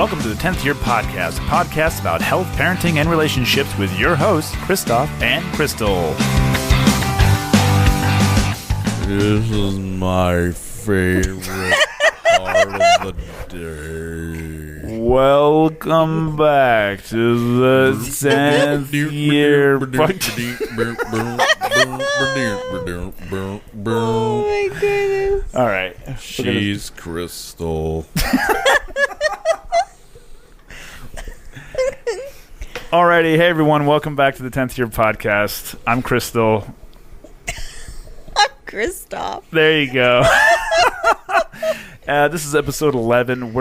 Welcome to the 10th Year Podcast, a podcast about health, parenting, and relationships with your hosts, Christoph and Crystal. This is my favorite part of the day. Welcome back to the 10th Year Podcast. Oh my goodness. All right. She's Crystal. Alrighty, hey everyone, welcome back to the 10th Year Podcast. I'm Crystal. I'm Christoph. There you go. This is episode 11.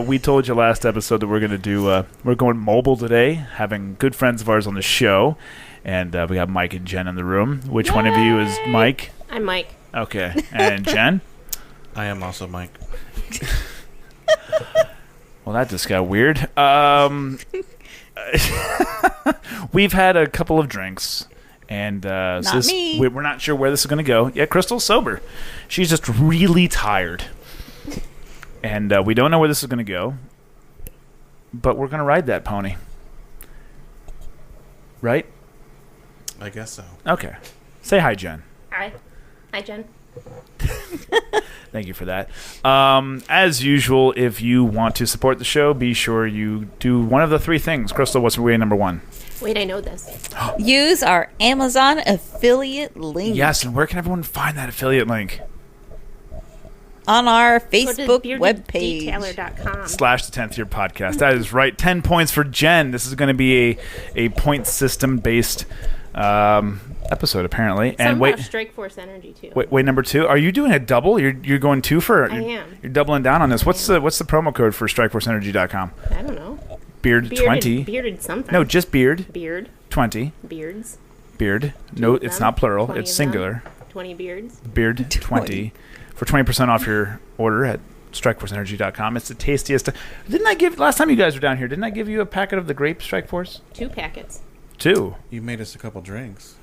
We told you last episode that we're going to do, we're going mobile today, having good friends of ours on the show. And we got Mike and Jen in the room. Which one of you is Mike? I'm Mike. Okay. And Jen? I am also Mike. Well, that just got weird. We've had a couple of drinks. And Not me. We're not sure where this is going to go. Yeah, Crystal's sober. She's just really tired. And we don't know where this is going to go. But we're going to ride that pony. Right? I guess so. Okay. Say hi, Jen. Hi. Hi, Jen. Thank you for that. As usual, if you want to support the show, be sure you do one of the three things. Crystal, what's way number one? Wait, I know this. Use our Amazon affiliate link Yes, and where can everyone find that affiliate link? on our Go Facebook to webpage. beardeddetailer.com. / the 10th Year Podcast. That is right. 10 points for Jen. This is going to be a point system based episode, apparently. Something And wait, about Strike Force Energy, too. wait, number two. Are you doing a double? You're going two for? I am. You're doubling down on this. What's the promo code for StrikeForceEnergy.com? I don't know. Beard20. Bearded something. No, just beard. Beard. 20. Beards. Beard. No, of it's them. not plural. 20 It's of singular. 20 beards. Beard 20 for 20% off your order at StrikeForceEnergy.com. It's the tastiest. Last time you guys were down here, didn't I give you a packet of the grape Strike Force? 2 packets. 2. You made us a couple drinks.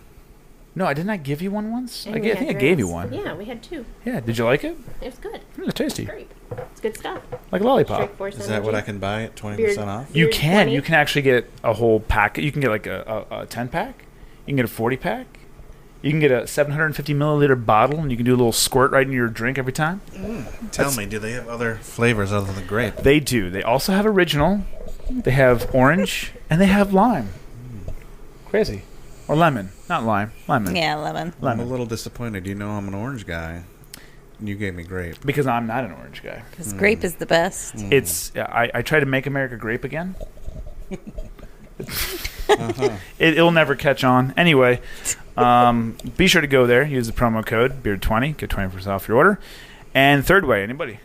No, I didn't. I give you one once. And I we had think I gave you drinks. one. Yeah, we had 2. Yeah. Did you like it? It was good. It's tasty, Great. It's good stuff. like a lollipop. Strike Force Is Energy. that what I can buy at 20% Beard. off? You Beard can. 20? You can actually get a whole packet. You can get like a 10-pack. You can get a 40-pack. You can get a 750 milliliter bottle, and you can do a little squirt right in your drink every time. Tell me, do they have other flavors other than grape? They do. They also have original. They have orange, and they have lime. Crazy. Or lemon. Not lime. Lemon. Yeah, lemon. I'm a Lemon. little disappointed. You know I'm an orange guy. And you gave me grape. Because I'm not an orange guy. Because grape is the best. It's I try to make America grape again. Uh-huh. It'll never catch on. Anyway, be sure to go there. Use the promo code Beard20. Get 20% off your order. And third way, anybody?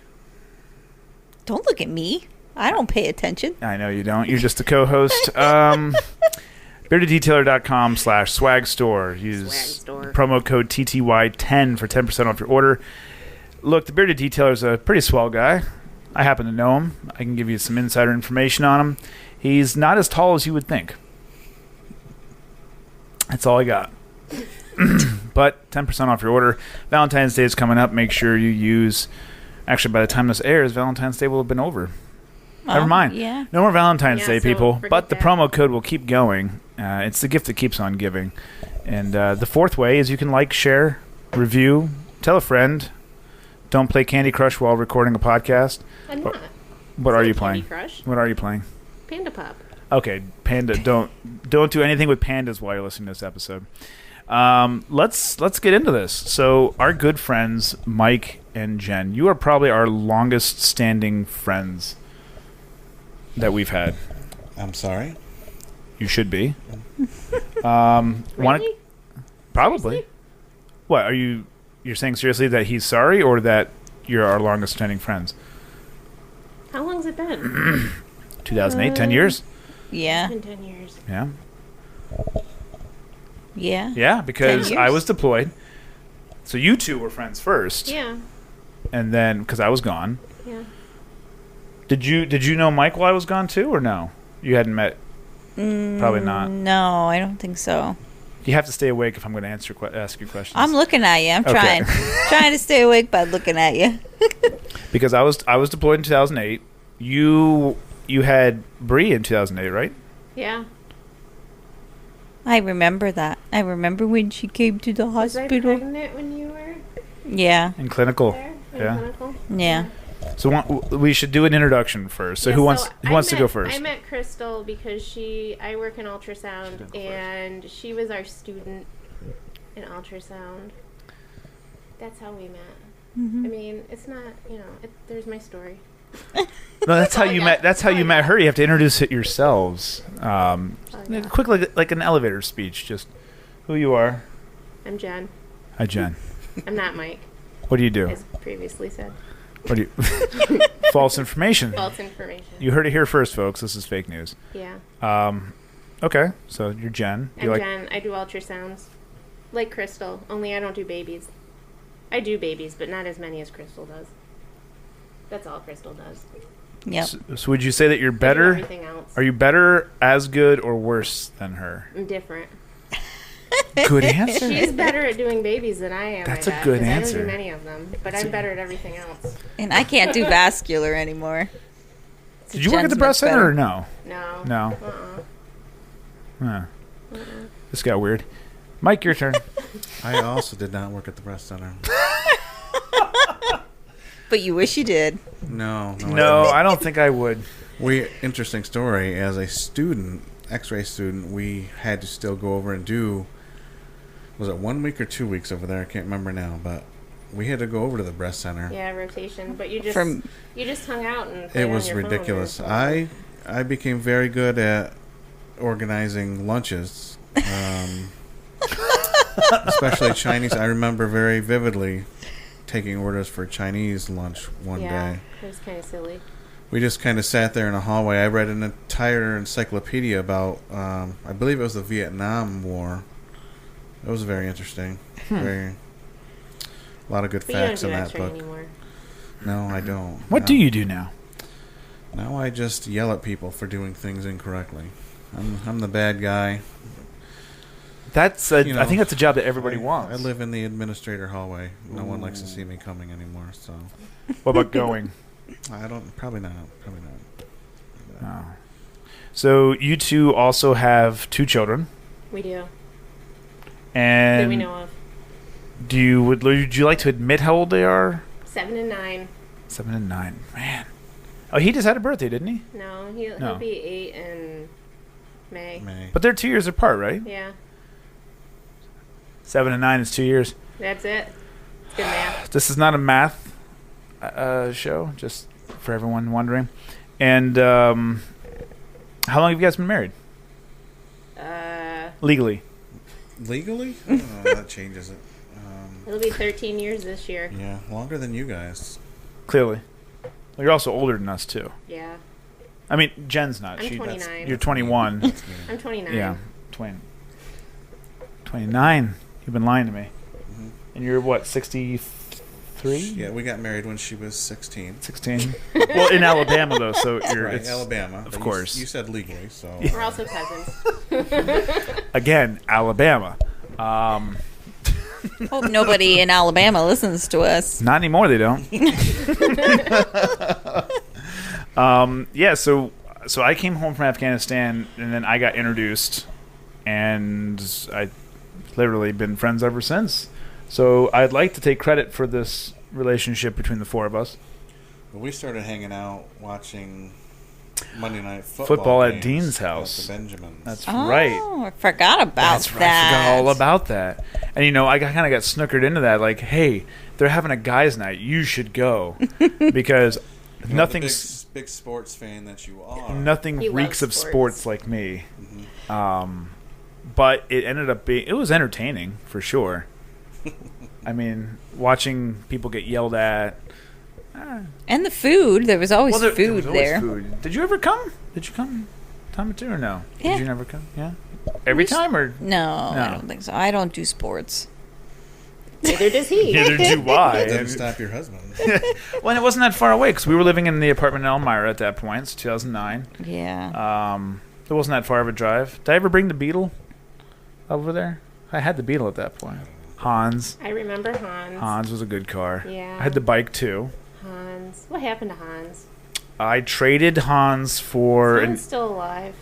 Don't look at me. I don't pay attention. I know you don't. You're just a co-host. BeardedDetailer.com/swag store. Use Swag store. promo code TTY10 for 10% off your order. Look, the Bearded Detailer is a pretty swell guy. I happen to know him. I can give you some insider information on him. He's not as tall as you would think. That's all I got. But 10% off your order. Valentine's Day is coming up. Make sure you use... Actually, by the time this airs, Valentine's Day will have been over. Never mind. Yeah. No more Valentine's Yeah, Day, so people. forget But the that. promo code will keep going. It's the gift that keeps on giving. And the fourth way is you can like, share, review, tell a friend. Don't play Candy Crush while recording a podcast. I'm not. What It's are not you Candy playing? Crush. What are you playing? Panda Pop. Okay, Panda. Don't do anything with pandas while you're listening to this episode. Let's get into this. So, our good friends Mike and Jen, you are probably our longest standing friends that we've had. I'm sorry? You should be. Really? Probably. Seriously? What are you? You're saying seriously that he's sorry, or that you're our longest standing friends? How long's it been? 2008, 10 years. Yeah. It's been 10 years. Yeah, Yeah. yeah. Because 10 I years? was deployed. So you two were friends first, Yeah. and then because I was gone. Yeah. Did you know Mike while I was gone too, or no? You hadn't met. Probably not. No, I don't think so. You have to stay awake if I'm going to ask you questions. I'm looking at you. I'm Okay. trying to stay awake by looking at you. Because I was deployed in 2008. You you had Bree in 2008, right? Yeah. I remember that. I remember when she came to the Was I hospital. pregnant when you were Yeah. In clinical. there? In Yeah. clinical? Yeah. So we should do an introduction first. So Yeah, who wants to go I first? met Crystal because I work in ultrasound, and she was our student in ultrasound. That's how we met. I mean, it's not, there's my story. No, that's how all you I met. got. That's how That's all you I met got. her. You have to introduce it yourselves. I got. Quick, like an elevator speech. Just who you are. I'm Jen. Hi, Jen. I'm not Mike, What do you do? as previously said. What do you? False information. False information. You heard it here first, folks. This is fake news. Yeah. Okay, so you're Jen. I'm Jen. I do ultrasounds. Like Crystal, only I don't do babies. I do babies, but not as many as Crystal does. That's all Crystal does. Yep. So would you say that you're I do better? everything else. Are you better, as good, or worse than her? I'm different. Good answer. She's better at doing babies than I am. That's I a bet, good 'cause answer. I don't do many of them, but I'm better at everything else. And I can't do vascular anymore. So Did you work at Jen's the breast much center better. or no? No. No. Uh-uh. This got weird. Mike, your turn. I also did not work at the breast center. But you wish you did. No. No, I don't think I would. Interesting story. As a student, X-ray student, we had to still go over and do. Was it 1 week or 2 weeks over there? I can't remember now, but we had to go over to the breast center. Yeah, rotation. But you just From- hung out and played It was on your phone ridiculous. or- I became very good at organizing lunches, especially Chinese. I remember very vividly taking orders for Chinese lunch one day. It was kind of silly. We just kind of sat there in a hallway. I read an entire encyclopedia about, I believe it was the Vietnam War. It was very interesting. A lot of good But you don't facts do in that X-ray book. anymore. No, I don't. What No. do you do now? Now I just yell at people for doing things incorrectly. I'm the bad guy. That's You know, I think that's a job that everybody I wants. live in the administrator hallway. No one likes to see me coming anymore, so What about going? I don't. Probably not. Probably not. Oh. So you two also have 2 children, We do. and That we know of. would you like to admit how old they are? 7 and 9. 7 and 9. Man. Oh, he just had a birthday, didn't he? No, he'll No. be 8 in May. May. But they're 2 years apart, right? Yeah, 7 and 9 is 2 years. that's it. It's good math. This is not a math show, just for everyone wondering. And how long have you guys been married? Legally? Legally? I don't know, that changes it. It'll be 13 years this year. Yeah, longer than you guys. Clearly. Well, you're also older than us, too. Yeah, I mean, Jen's not. I'm That's- 29. You're 21. I'm 29. Yeah. 29. You've been lying to me. Mhm. And you're what, 63? Yeah, we got married when she was 16. 16. Well, in Alabama, though, so you're Right, it's, Alabama. of but course. You said legally, so. We're also cousins. again, Alabama. Hope nobody in Alabama listens to us. Not anymore, they don't. Yeah, so I came home from Afghanistan, and then I got introduced, and I literally been friends ever since. So I'd like to take credit for this relationship between the 4 of us. But we started hanging out watching Monday Night Football at games Dean's house. At the Benjamins. That's Oh, right. I forgot about That's that. right. I forgot all about that. And I kind of got snookered into that. Like, hey, they're having a guys' night. You should go because You know, nothing's the big sports fan that you are. nothing He reeks of loves sports sports. like me. Mhm. But it ended up being, it was entertaining for sure. I mean, watching people get yelled at. And the food. There was always There food was always there. food. Did you ever come? Did you come time or two or no? Yeah. Did you never come? Yeah. Every time or No, No. I don't think so. I don't do sports. Neither does he. neither do I. That didn't stop your husband. Well, and it wasn't that far away because we were living in the apartment in Elmira at that point. It's 2009. Yeah. It wasn't that far of a drive. Did I ever bring the Beetle over there? I had the Beetle at that point. Hans. I remember Hans. Hans was a good car. Yeah. I had the bike too. Hans. What happened to Hans? I traded Hans for... He's still alive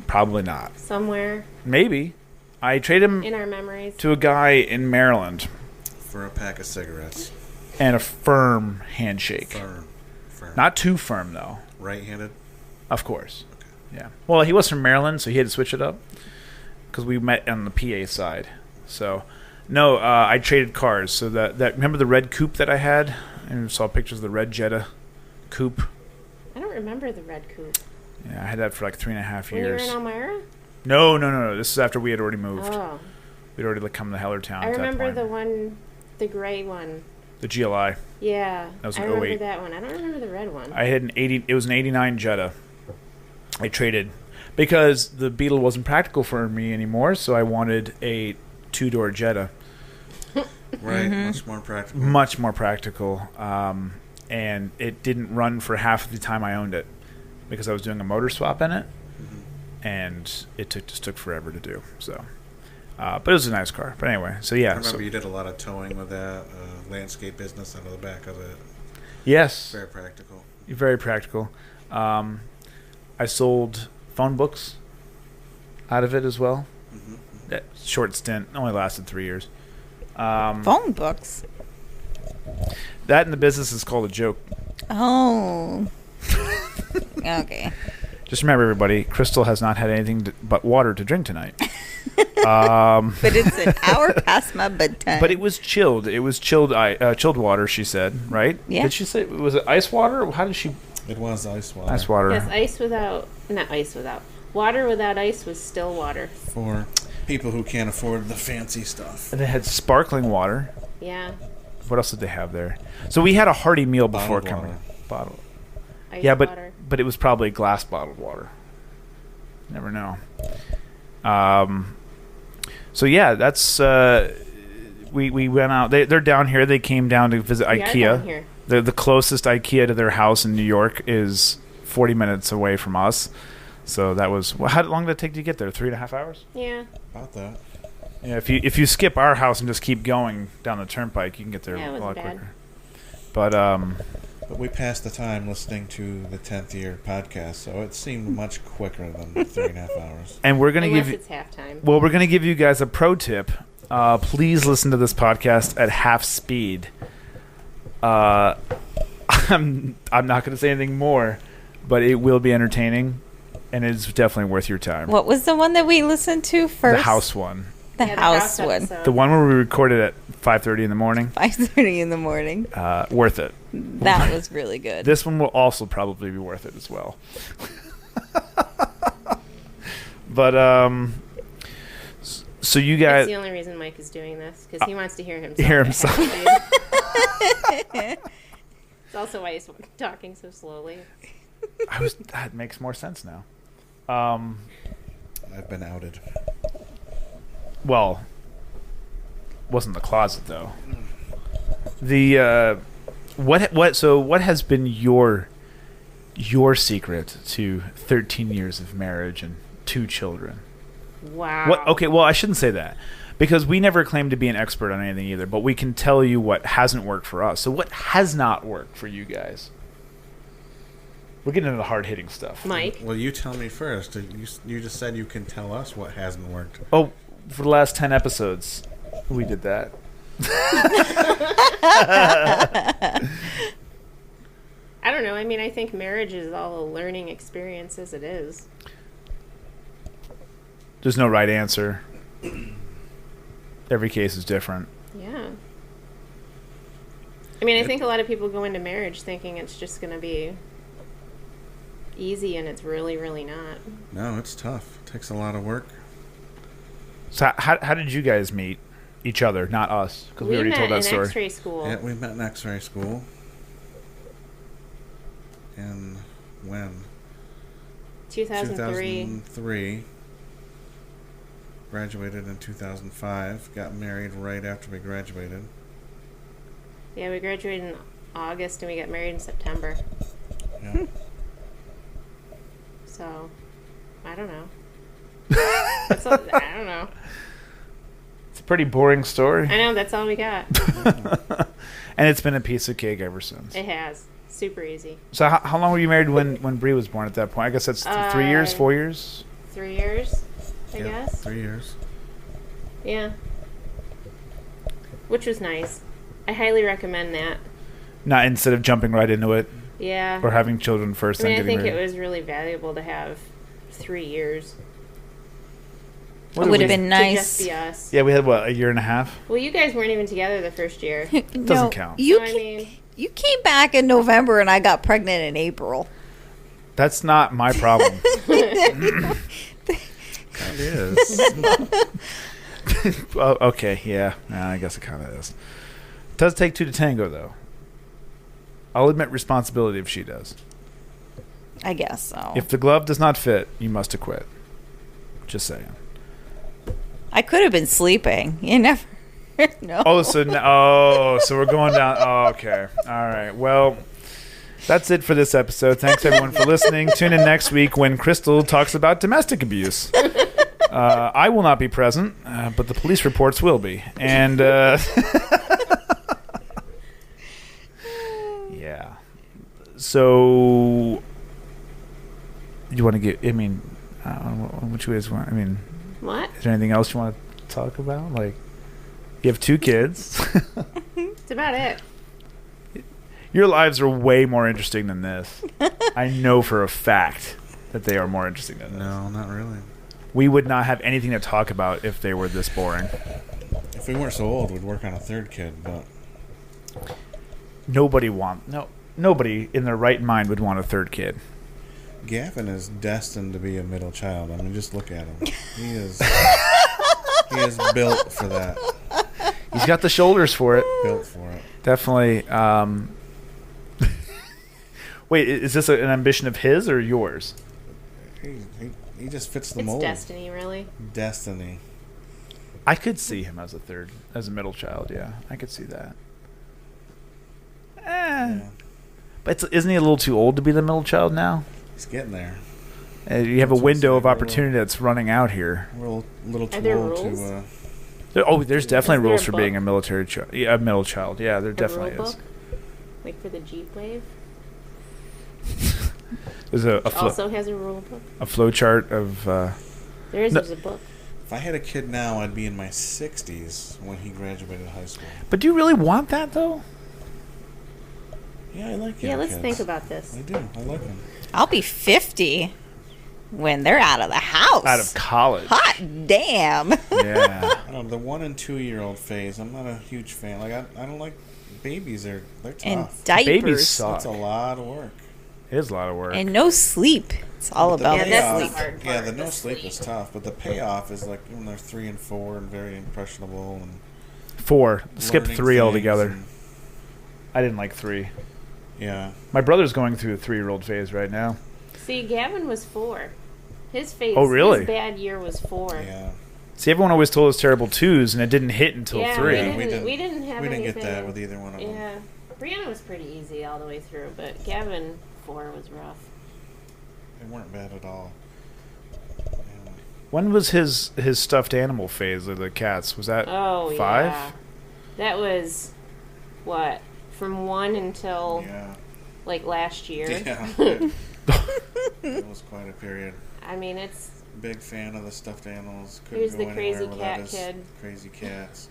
probably not. somewhere Maybe. I traded him in our memories. to a guy in Maryland For a pack of cigarettes. and a firm handshake. Firm. Not too firm, though. Right-handed? Of course. Yeah. Well, he was from Maryland, so he had to switch it up. Because we met on the PA side. So, no, I traded cars. So that remember the red coupe that I had? And you saw pictures of the red Jetta coupe. I don't remember the red coupe. Yeah, I had that for like 3.5 When you were years. in Elmira? No. This is after we had already moved. Oh. We'd already come to Hellertown. I at that remember point. the gray one. The GLI. Yeah. That was I an remember 08. that one. I don't remember the red one. I had an 80. It was an 89 Jetta. I traded because the Beetle wasn't practical for me anymore, so I wanted a 2-door Jetta. Right, much more practical. Much more practical. And it didn't run for half of the time I owned it because I was doing a motor swap in it, and it just took forever to do. So, but it was a nice car. But anyway, so yeah. I remember you did a lot of towing with that landscape business out of the back of it. Yes, Very practical. very practical. I sold phone books out of it as well. That short stint only lasted 3 years. Phone books. That in the business is called a joke. Oh. Okay. Just remember, everybody, Crystal has not had anything but water to drink tonight. But it's an hour past my bedtime. But it was chilled. It was chilled water, she said, right? Yeah. Did she say, was it ice water? How did she... It was ice water. Ice water. Yes, water without ice was still water. For people who can't afford the fancy stuff. And they had sparkling water. Yeah. What else did they have there? So we had a hearty meal before Bottled coming. water. Bottle. Ice Yeah, but water. it was probably glass bottled water. Never know. So yeah, that's we went out. They're down here. They came down to visit We are IKEA. down here. The closest IKEA to their house in New York is 40 minutes away from us. So that was how long did it take to get there? 3.5 hours. Yeah. About that. Yeah, if you skip our house and just keep going down the turnpike, you can get there Yeah, it a wasn't lot bad. quicker. But But we passed the time listening to the 10th year podcast, so it seemed much quicker than 3.5 hours. and we're gonna Unless give you. it's halftime. Well, we're going to give you guys a pro tip. Please listen to this podcast at half speed. I'm not going to say anything more, but it will be entertaining, and it's definitely worth your time. what was the one that we listened to first? The house one. The Yeah, house one. episode. The one where we recorded at 5:30 in the morning. 5:30 in the morning. Worth it. That was really good. This one will also probably be worth it as well. But, so you That's guys... the only reason Mike is doing this, because he wants to hear himself. hear at himself. half speed. It's also why he's talking so slowly. That makes more sense now. I've been outed. Well, wasn't the closet though. The what has been your secret to 13 years of marriage and 2 children? Wow. What? Okay, well I shouldn't say that because we never claim to be an expert on anything either. But we can tell you what hasn't worked for us. So what has not worked for you guys? We're getting into the hard hitting stuff. Mike? Well, you tell me first. You just said you can tell us what hasn't worked. Oh, for the last 10 episodes, we did that. I don't know. I mean, I think marriage is all a learning experience as it is. There's no right answer. Every case is different. Yeah. I mean, I think a lot of people go into marriage thinking it's just going to be easy, and it's really, really not. No, it's tough. It takes a lot of work. So how did you guys meet each other, not us? Because we already met told that in story. X-ray school. Yeah, we met in X-ray school. And when? 2003. 2003. Graduated in 2005. Got married right after we graduated. Yeah, we graduated in August, and we got married in September. Yeah. So, I don't know. I don't know. It's a pretty boring story. I know, that's all we got. And it's been a piece of cake ever since. It has. Super easy. So how long were you married when Bree was born at that point? I guess that's 3 years, 4 years? 3 years, I Yeah, guess. 3 years. Yeah. Which was nice. I highly recommend that. Not instead of jumping right into it Yeah. or having children first, I then mean, I getting think married. it was really valuable to have 3 years. What It did would we- have been To nice. just be us. Yeah, we had, what, a year and a half? Well, you guys weren't even together the first year. Doesn't count. You So, I mean, you came back in November and I got pregnant in April. That's not my problem. It is. Well, okay, yeah. I guess it kind of is. It does take two to tango, though. I'll admit responsibility if she does. I guess so. If the glove does not fit, you must acquit. Just saying. I could have been sleeping. You never know. Oh, so so we're going down. Oh, okay. All right. Well, that's it for this episode. Thanks everyone for listening. Tune in next week when Crystal talks about domestic abuse. I will not be present, but the police reports will be. And yeah. So you want to get? I mean, what you guys want? I mean, what? is there anything else you want to talk about? Like, you have 2 kids. That's about it. Your lives are way more interesting than this. I know for a fact that they are more interesting than this. No, not really. We would not have anything to talk about if they were this boring. If we weren't so old, we'd work on a 3rd kid, but Nobody in their right mind would want a 3rd kid. Gavin is destined to be a middle child. I mean, just look at him. He is built for that. He's got the shoulders for it. Built for it. Definitely. Wait, is this an ambition of his or yours? He just fits the It's mold. destiny, really. Destiny. I could see him as a middle child. Yeah, I could see that. Yeah. But isn't he a little too old to be the middle child now? He's getting there. You have a That's what window I'm of saying, opportunity that's running out here. We're a little too Are there old rules? to. There's definitely there rules a for book? being a middle child. Yeah, there definitely rule is. book? Like for the Jeep Wave? There's a Also has a rule book. flow chart of. There's a book. If I had a kid now, I'd be in my 60s when he graduated high school. But do you really want that though? Yeah, I like Yeah, young let's kids. think about this. I do. I like them. I'll be 50 when they're out of the house. Out of college. Hot damn. Yeah. I don't know, the 1 and 2 year old phase, I'm not a huge fan. Like, I don't like babies. They're And tough. diapers. Babies suck. That's a lot of work. It is a lot of work. And no sleep. It's all But the about Yeah, that's sleep. the hard Yeah, part, the the no sleep sleep. is tough, but the payoff is like when they're 3 and 4 and very impressionable and 4. Skip learning 3 things altogether. and- I didn't like 3. yeah, My brother's going through a 3-year-old phase right now. See, Gavin was 4. His phase. Oh, really? His bad year was 4. yeah. See, everyone always told us terrible 2s, and it didn't hit until Yeah, 3. Yeah, we didn't have we didn't anything. get that with either one of them. Yeah, Brianna was pretty easy all the way through, but Gavin 4 was rough. They weren't bad at all. Yeah. When was his stuffed animal phase of the cats? Was that Oh 5? yeah, that was what from 1 until Yeah. like last year. Yeah. It was quite a period. I mean, it's Big fan of the stuffed animals. Couldn't Here's go the anywhere crazy without cat his kid. Crazy cats.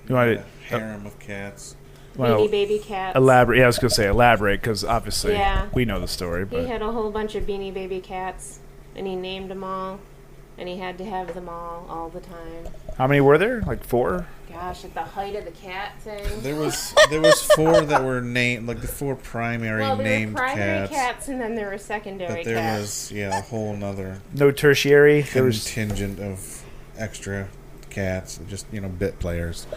You want A to harem of cats. well, baby cats. elaborate? Yeah, I was going to say elaborate, because obviously Yeah. we know the story. He But had a whole bunch of Beanie Baby cats, and he named them all, and he had to have them all the time. how many were there? Like 4? Gosh, at the height of the cat thing. There was 4 that were named, like the 4 primary Well, there were named primary cats. cats, and then there were secondary But there cats. was a whole nother No tertiary? There was contingent of extra cats, just bit players.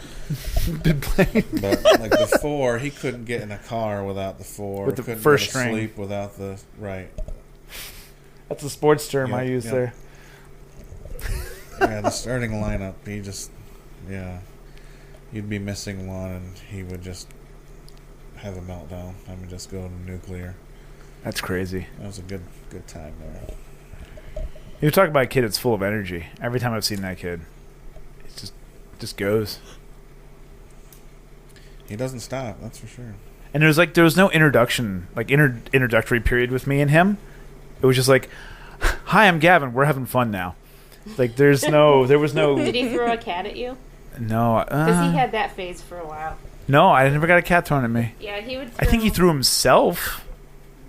been playing. But like the 4, he couldn't get in a car without the 4. With the couldn't first go to string. sleep without the right. That's a sports term I Yep, use yep. there. Yeah, the starting lineup, he just you'd be missing one, and he would just have a meltdown. I mean, just go nuclear. That's crazy. That was a good time there. You talk about a kid that's full of energy. Every time I've seen that kid, it just goes. He doesn't stop, that's for sure. And there was no introduction, like introductory period with me and him. It was just like, "Hi, I'm Gavin. We're having fun now." Like there was no. Did he throw a cat at you? No, Because he had that phase for a while. no, I never got a cat thrown at me. Yeah, he would. I think he threw himself,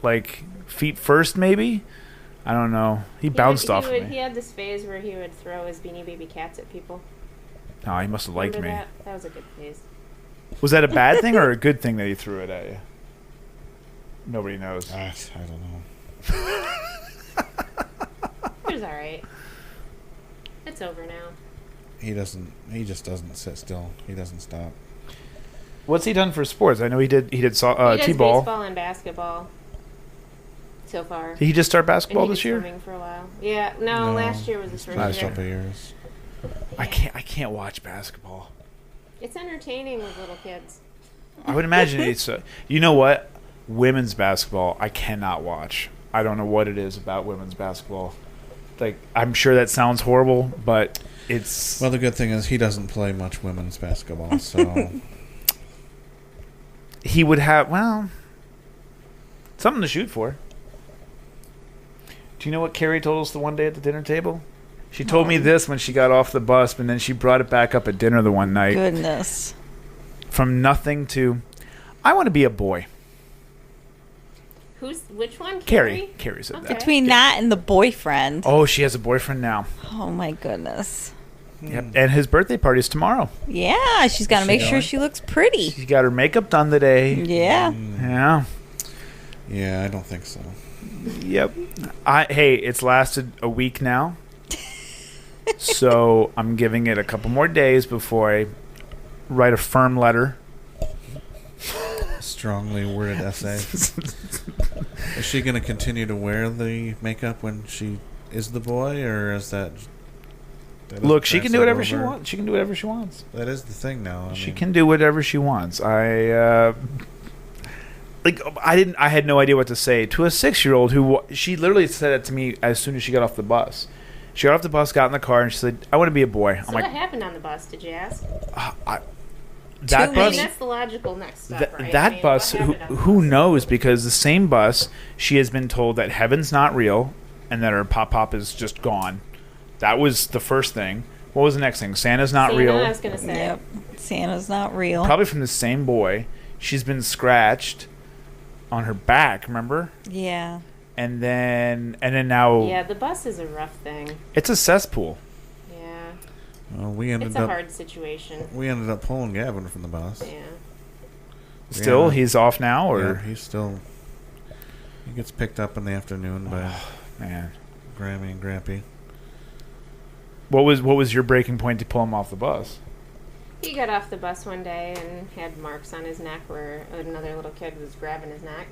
like feet first, maybe. I don't know. He bounced off of He me. had this phase where he would throw his Beanie Baby cats at people. No, he must have liked Remember me. That was a good phase. Was that a bad thing or a good thing that he threw it at you? Nobody knows. I don't know. It was all right. It's over now. He just doesn't sit still. He doesn't stop. What's he done for sports? I know he did He does t-ball. baseball and basketball. So far. Did he just start And basketball he did this year? swimming for a while. Yeah, no, last year was his first Last year. couple of years. I can't watch basketball. It's entertaining with little kids. I would imagine it's you know what? Women's basketball I cannot watch. I don't know what it is about women's basketball. Like I'm sure that sounds horrible, but it's Well, the good thing is he doesn't play much women's basketball, so he would have something to shoot for. Do you know what Carrie told us the one day at the dinner table? She told me this when she got off the bus, and then she brought it back up at dinner the one night. Goodness. From nothing to, I want to be a boy. Which one? Carrie said Okay. that. Between that and the boyfriend. Oh, she has a boyfriend now. Oh my goodness. Yep. And his birthday party's tomorrow. Yeah, she's got to Is she make sure going? she looks pretty. She got her makeup done today. Yeah. Yeah. yeah, I don't think so. Yep. Hey, it's lasted a week now. So I'm giving it a couple more days before I write a firm letter. Strongly worded essay. Is she going to continue to wear the makeup when she is the boy, or is that? Look, she can do whatever she over? wants. She can do whatever she wants. That is the thing now. I She mean, can do whatever she wants. I had no idea what to say to a 6-year-old who she literally said it to me as soon as she got off the bus. She got off the bus, got in the car, and she said, "I want to be a boy." So I'm what like, happened on the bus? Did you ask? that Too I mean, bus. that's the logical next step, That, right? I that mean, bus, what happened on the who bus? knows? Because the same bus, she has been told that heaven's not real and that her pop is just gone. That was the first thing. What was the next thing? Santa's not Santa, real. I was gonna say. Yep. Santa's not real. Probably from the same boy. She's been scratched on her back. Remember? Yeah. And then now Yeah, the bus is a rough thing. it's a cesspool. Yeah, well, we it's ended a up hard situation. pulling Gavin from the bus. Yeah. Still, Yeah. he's off now, Yeah, or he's still. He gets picked up in the afternoon by man. Grammy and Grampy. What was your breaking point to pull him off the bus? He got off the bus one day and had marks on his neck where another little kid was grabbing his neck.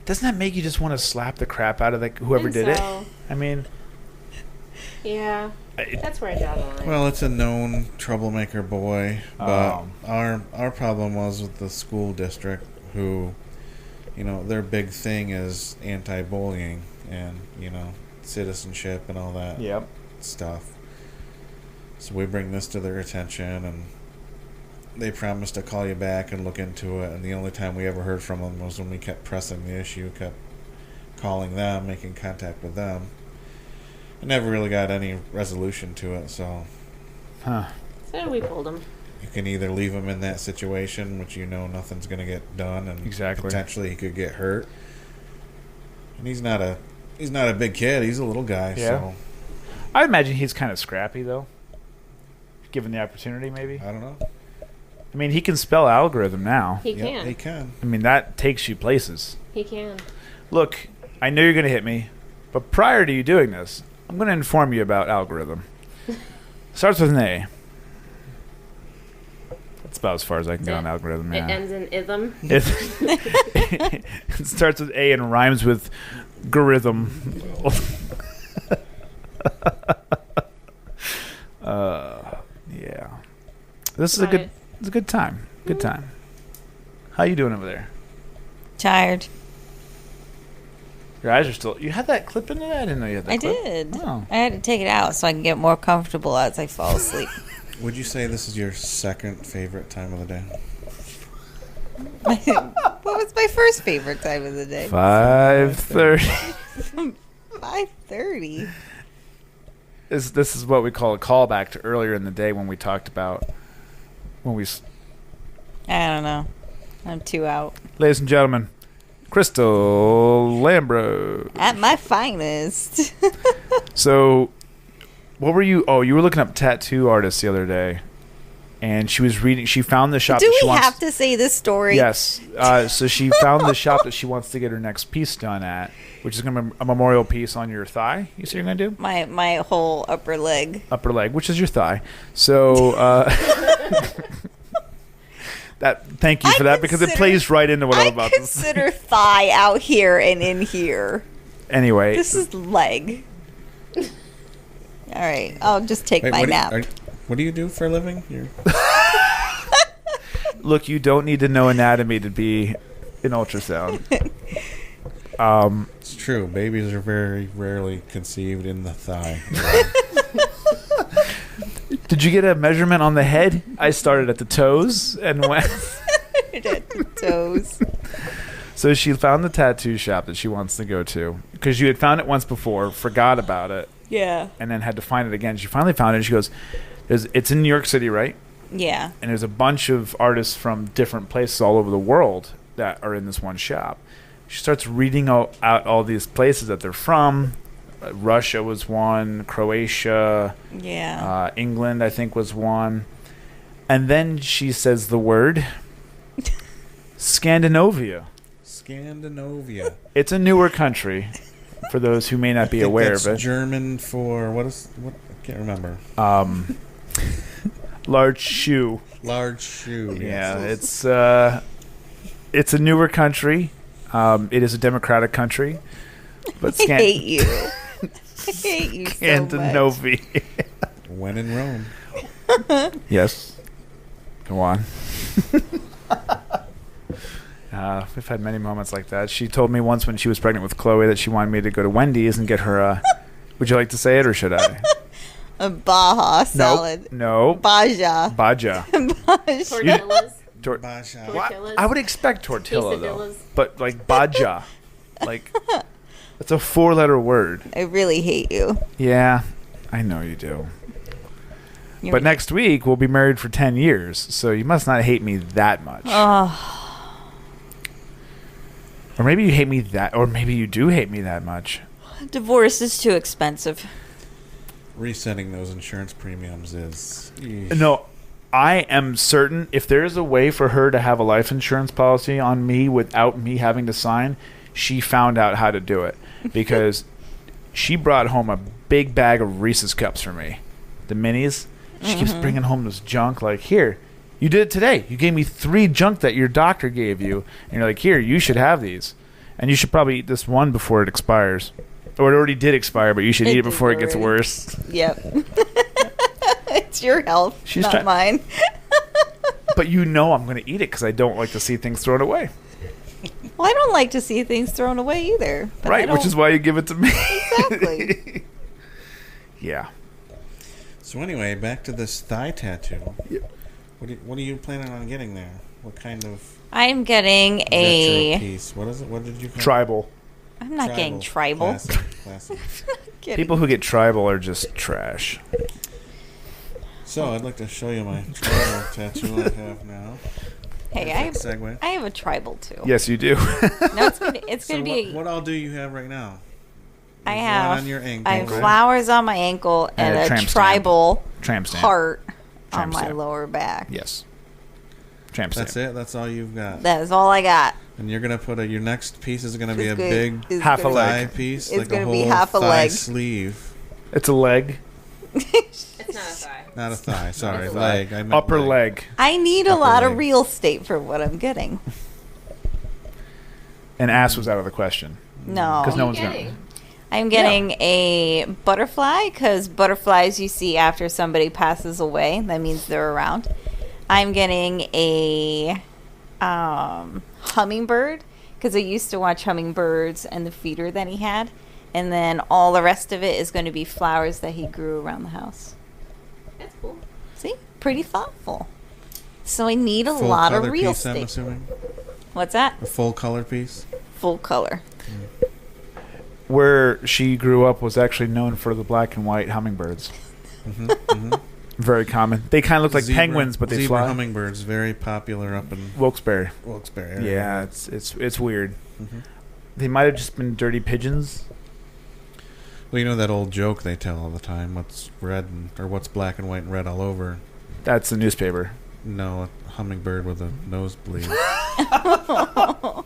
Doesn't that make you just want to slap the crap out of whoever And did it? so, I mean, Yeah, that's where I draw the line. Well, it's a known troublemaker boy, but Um. our problem was with the school district, who, their big thing is anti-bullying and citizenship and all that yep. stuff. So we bring this to their attention, and they promised to call you back and look into it. And the only time we ever heard from them was when we kept pressing the issue, kept calling them, making contact with them. I never really got any resolution to it, so Huh. So we pulled him. you can either leave him in that situation, which nothing's going to get done, and Exactly. potentially he could get hurt. And he's not a big kid; he's a little guy. Yeah. So I imagine he's kind of scrappy though, given the opportunity. Maybe. I don't know. I mean, he can spell algorithm now. He Yep, can. he can. I mean, that takes you places. He can. Look, I know you're going to hit me, but prior to you doing this, I'm going to inform you about algorithm. Starts with an A. That's about as far as I can go on algorithm. It Yeah. ends in ithm. It starts with A and rhymes with gorhythm. Yeah. This is a good. It's a good time. Good time. How you doing over there? Tired. Your eyes are still. You had that clip in there? I didn't know you had that I clip. did. Oh. I had to take it out so I can get more comfortable as I fall asleep. Would you say this is your second favorite time of the day? What was my first favorite time of the day. 5:30. 5:30. This is what we call a callback to earlier in the day when we talked about I don't know. I'm too out. Ladies and gentlemen, Crystal Lambro. At my finest. So, what were you? Oh, you were looking up tattoo artists the other day, and she was reading. She found the shop. Do that she we wants, have to say this story? Yes. So she found the shop that she wants to get her next piece done at, which is going to be a memorial piece on your thigh. You say you're going to do My whole upper leg. upper leg, which is your thigh. So. Thank you for that because it plays right into what I'm about to say. I consider thigh out here and in here. Anyway, This is leg. All right, I'll just take my nap. What do you do for a living? look, you don't need to know anatomy to be in ultrasound. It's true. Babies are very rarely conceived in the thigh. Did you get a measurement on the head? I started at the toes and went. At the toes. So she found the tattoo shop that she wants to go to because you had found it once before, forgot about it, Yeah. and then had to find it again. She finally found it. And she goes, "It's in New York City, right? Yeah. And there's a bunch of artists from different places all over the world that are in this one shop." She starts reading out all these places that they're from. Russia was one, Croatia, Yeah. England, I think, was one. And then she says the word Scandinavia. Scandinavia. It's a newer country, for those who may not be aware of it. German for what? I can't remember. Large shoe. Large shoe. Yeah, Yes. it's a newer country. It is a democratic country, but I hate you. I hate you so much. Scandinavia. When in Rome. Yes. Go on. We've had many moments like that. She told me once when she was pregnant with Chloe that she wanted me to go to Wendy's and get her a... Would you like to say it or should I? A Baja salad. No. Baja. Baja. Tortillas. Basha. Tortillas. I would expect tortilla, though. Quesadillas. But, like, Baja. Like, it's a 4-letter word. I really hate you. Yeah, I know you do. You're But next week, we'll be married for 10 years, so you must not hate me that much. Oh, Or maybe you hate me that... Or maybe you do hate me that much. divorce is too expensive. Resetting those insurance premiums is... Eesh. No, I am certain if there is a way for her to have a life insurance policy on me without me having to sign, she found out how to do it. Because she brought home a big bag of Reese's Cups for me. The minis. She keeps bringing home this junk. Like, here, you did it today. You gave me 3 junk that your doctor gave you. And you're like, here, you should have these. And you should probably eat this one before it expires. Or it already did expire, but you should eat it before it gets worse. Yep. It's your health, She's not mine. But you know I'm going to eat it because I don't like to see things thrown away. Well, I don't like to see things thrown away either. But Right, which is why you give it to me. Exactly. Yeah. So anyway, back to this thigh tattoo. Yep. What are you planning on getting there? What kind of I'm getting retro a... piece? What is it? What did you call it? Tribal. I'm not getting tribal. Classic. Kidding. People who get tribal are just trash. So I'd like to show you my tribal tattoo I have now. Hey, I Perfect have, segue. I have a tribal too. Yes, you do. No, it's So gonna be. what all do you have right now? I There's have. one on your ankle. I have right? flowers on my ankle And and a a tramp stamp. tribal Tramp stamp. heart on Tramp my stamp. lower back. Yes. Tramp stamp. That's it. That's all you've got. That is all I got. And you're gonna put your next piece is gonna be a It's good- big it's half a gonna- leg. thigh piece, It's like a gonna whole be half a thigh leg. sleeve. It's a leg. It's not a thigh. Not a thigh. Sorry, It's a leg. I meant Upper leg. I need a Upper lot leg. of real estate for what I'm getting. And ass was out of the question. No. Because no What one's are you going getting? I'm getting a butterfly because butterflies you see after somebody passes away. That means they're around. I'm getting a hummingbird because I used to watch hummingbirds and the feeder that he had. And then all the rest of it is going to be flowers that he grew around the house. That's cool. See? Pretty thoughtful. So I need a Full lot of color real piece, I'm estate. assuming. What's that? A full color piece. Full color. Where she grew up was actually known for the black and white hummingbirds. Very common. They kind of look like penguins, but they zebra fly. hummingbirds, very popular up in Wilkes-Barre. Wilkes-Barre area. Yeah, it's weird. They might have just been dirty pigeons. Well, you know that old joke they tell all the time. What's red or what's black and white and red all over? That's the newspaper. No, a hummingbird with a nosebleed. I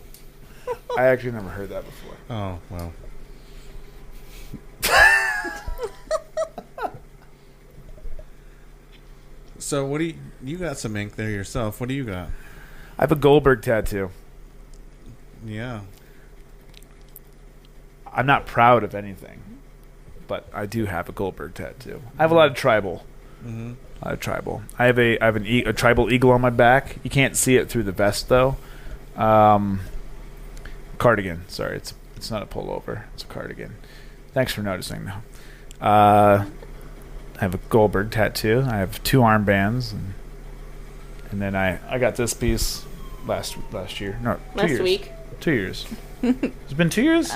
actually never heard that before. Oh well. So what do you got some ink there yourself? What do you got? I have a Goldberg tattoo. Yeah. I'm not proud of anything, but I do have a Goldberg tattoo. I have a lot of tribal. A lot of tribal. I have a tribal eagle on my back. You can't see it through the vest though. Cardigan. Sorry, it's not a pullover. It's a cardigan. Thanks for noticing though. I have a Goldberg tattoo. I have 2 armbands, and then I got this piece last year. No, 2 Last years. week. 2 years. It's been 2 years?